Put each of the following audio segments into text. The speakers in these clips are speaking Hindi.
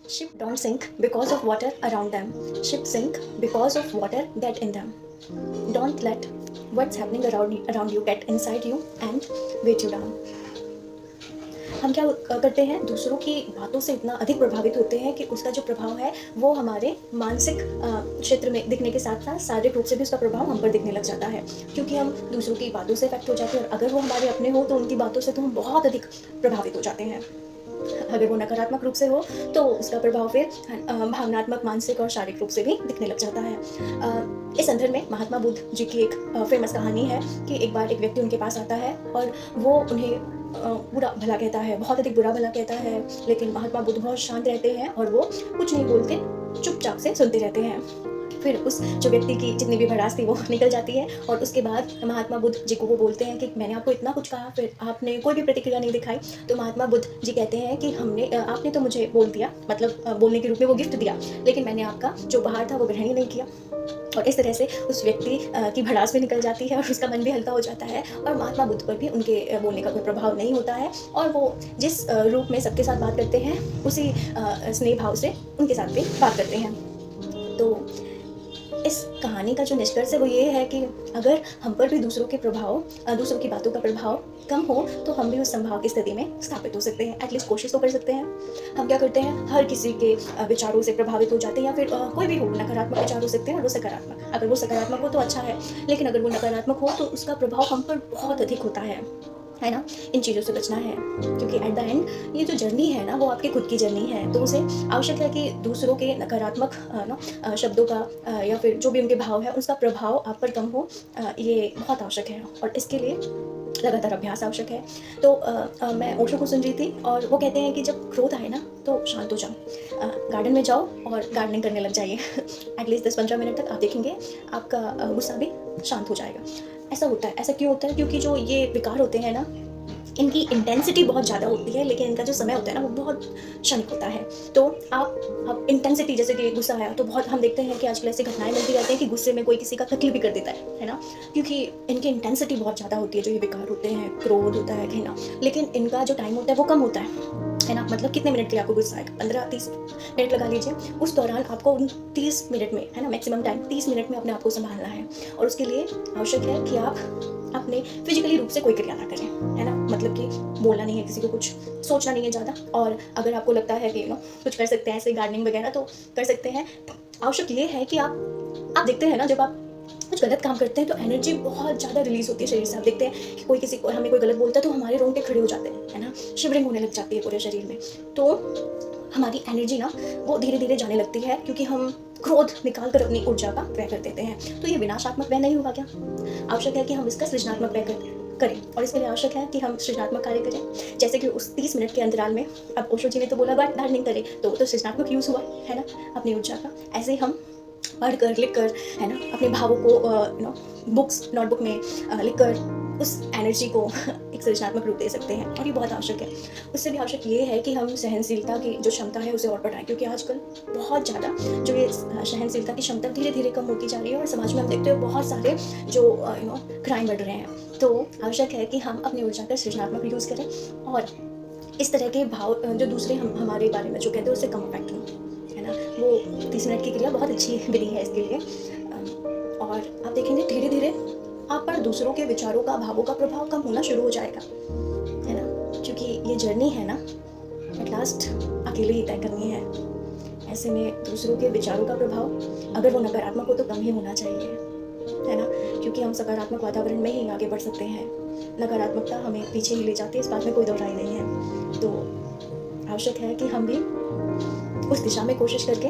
Ships don't sink because of water around them. Ships sink because of water get in them. Don't let what's happening around you get inside you and weight you down. हम क्या करते हैं, दूसरों की बातों से इतना अधिक प्रभावित होते हैं कि उसका जो प्रभाव है वो हमारे मानसिक क्षेत्र में दिखने के साथ साथ शारीरिक रूप से भी उसका प्रभाव हम पर दिखने लग जाता है, क्योंकि हम दूसरों की बातों से इफेक्ट हो जाते हैं और अगर वो हमारे अपने हो तो उनकी बातों से तो हम बहुत अधिक प्रभावित हो जाते हैं। अगर वो नकारात्मक रूप से हो तो उसका प्रभाव फिर भावनात्मक, मानसिक और शारीरिक रूप से भी दिखने लग जाता है। इस संदर्भ में महात्मा बुद्ध जी की एक फेमस कहानी है कि एक बार एक व्यक्ति उनके पास आता है और वो उन्हें बुरा भला कहता है, बहुत अधिक बुरा भला कहता है, लेकिन महात्मा बुद्ध बहुत शांत रहते हैं और वो कुछ नहीं बोलते, चुपचाप से सुनते रहते हैं। फिर उस जो व्यक्ति की जितनी भी भड़ास थी वो निकल जाती है और उसके बाद महात्मा बुद्ध जी को वो बोलते हैं कि मैंने आपको इतना कुछ कहा, फिर आपने कोई भी प्रतिक्रिया नहीं दिखाई। तो महात्मा बुद्ध जी कहते हैं कि आपने तो मुझे बोल दिया, मतलब बोलने के रूप में वो गिफ्ट दिया, लेकिन मैंने आपका जो उपहार था वो ग्रहण ही नहीं किया। और इस तरह से उस व्यक्ति की भड़ास भी निकल जाती है और उसका मन भी हल्का हो जाता है और महात्मा बुद्ध पर भी उनके बोलने का कोई प्रभाव नहीं होता है और वो जिस रूप में सबके साथ बात करते हैं उसी स्नेह भाव से उनके साथ भी बात करते हैं। तो इस कहानी का जो निष्कर्ष है वो ये है कि अगर हम पर भी दूसरों के प्रभाव, दूसरों की बातों का प्रभाव कम हो तो हम भी उस संभाव की स्थिति में स्थापित हो सकते हैं, एटलीस्ट कोशिश तो कर सकते हैं। हम क्या करते हैं, हर किसी के विचारों से प्रभावित हो जाते हैं, या फिर कोई भी हो, नकारात्मक विचार हो सकते हैं और वो सकारात्मक। अगर वो सकारात्मक हो तो अच्छा है, लेकिन अगर वो नकारात्मक हो तो उसका प्रभाव हम पर बहुत अधिक होता है ना। इन चीज़ों से बचना है, क्योंकि एट द एंड ये जो जर्नी है ना वो आपकी खुद की जर्नी है। तो उसे आवश्यक है कि दूसरों के नकारात्मक शब्दों का या फिर जो भी उनके भाव है उसका प्रभाव आप पर कम हो, ये बहुत आवश्यक है और इसके लिए लगातार अभ्यास आवश्यक है। तो मैं ओशो को सुन रही थी और वो कहते हैं कि जब क्रोध आए ना तो शांत हो जाओ, गार्डन में जाओ और गार्डनिंग करने लग जाइए। एटलीस्ट 10-15 मिनट तक आप देखेंगे आपका गुस्सा भी शांत हो जाएगा। ऐसा होता है, ऐसा क्यों होता है? क्योंकि जो ये विकार होते हैं ना इनकी इंटेंसिटी बहुत ज़्यादा होती है, लेकिन इनका जो समय होता है ना वो बहुत क्षणिक होता है। तो आप इंटेंसिटी, जैसे कि गुस्सा आया तो बहुत हम देखते हैं कि आजकल ऐसी घटनाएं मिलती रहती हैं कि गुस्से में कोई किसी का कत्ल भी कर देता है ना, क्योंकि इनकी इंटेंसिटी बहुत ज़्यादा होती है। जो ये विकार होते हैं, क्रोध होता है, घृणा, लेकिन इनका जो टाइम होता है वो कम होता है ना। मतलब कितने मिनट के लिए आपको गुस्सा आएगा, 15-30 मिनट लगा लीजिए। उस दौरान आपको 30 मिनट में, है ना, मैक्सिमम टाइम 30 मिनट में अपने आप को संभालना है और उसके लिए आवश्यक है कि आप अपने फिजिकली रूप से कोई क्रिया ना करें, है ना। मतलब कि बोलना नहीं है, किसी को कुछ सोचना नहीं है ज़्यादा, और अगर आपको लगता है कि कुछ कर सकते हैं ऐसे गार्डनिंग वगैरह तो कर सकते हैं। आवश्यक ये है कि आप देखते हैं ना, जब आप कुछ गलत काम करते हैं तो एनर्जी बहुत ज़्यादा रिलीज होती है शरीर से। आप देखते हैं कि कोई किसी को, हमें कोई गलत बोलता है तो हमारे रोंगटे खड़े हो जाते हैं, है ना, शिवरिंग होने लग जाती है पूरे शरीर में। तो हमारी एनर्जी ना वो धीरे धीरे जाने लगती है, क्योंकि हम क्रोध निकाल कर अपनी ऊर्जा का व्यय कर देते हैं। तो ये विनाशात्मक व्यय नहीं होगा क्या? आवश्यक है कि हम इसका सृजनात्मक व्यय करें और इसके लिए आवश्यक है कि हम सृजनात्मक कार्य करें। जैसे कि उस 30 मिनट के अंतराल में, अब ओशो जी ने तो बोला गार्डनिंग करें, तो सृजनात्मक यूज़ हुआ, है ना, अपनी ऊर्जा का। ऐसे ही हम पढ़ कर, लिख कर, है ना, अपने भावों को बुक्स, नोटबुक में लिख कर उस एनर्जी को एक सृजनात्मक रूप दे सकते हैं और ये बहुत आवश्यक है। उससे भी आवश्यक ये है कि हम सहनशीलता की जो क्षमता है उसे और बढ़ाएं, क्योंकि आजकल बहुत ज़्यादा जो ये सहनशीलता की क्षमता धीरे धीरे कम होती जा रही है और समाज में हम देखते हैं बहुत सारे जो क्राइम बढ़ रहे हैं। तो आवश्यक है कि हम अपनी ऊर्जा का सृजनात्मक यूज़ करें और इस तरह के भाव जो दूसरे हमारे बारे में जो कहते हैं उससे कम इफेक्ट हों, है ना। वो 30 मिनट की क्रिया बहुत अच्छी विधि है इसके लिए। और आप देखेंगे धीरे धीरे आप पर दूसरों के विचारों का, भावों का प्रभाव कम होना शुरू हो जाएगा, है ना, क्योंकि ये जर्नी है ना एट लास्ट अकेले ही तय करनी है। ऐसे में दूसरों के विचारों का प्रभाव अगर वो नकारात्मक हो तो कम ही होना चाहिए, है ना, क्योंकि हम सकारात्मक वातावरण में ही आगे बढ़ सकते हैं। नकारात्मकता हमें पीछे ही ले जाती है, इस बात में कोई दो राय नहीं है। तो आवश्यक है कि हम भी उस दिशा में कोशिश करके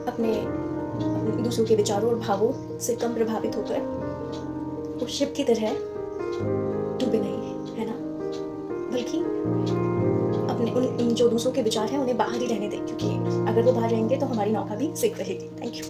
अपने दूसरों के विचारों और भावों से कम प्रभावित होकर उस शिप की तरह डूबे नहीं, है ना, बल्कि अपने उन जो दूसरों के विचार हैं उन्हें बाहर ही रहने दें, क्योंकि अगर वो बाहर रहेंगे तो हमारी नौका भी सिक रहेगी। Thank you.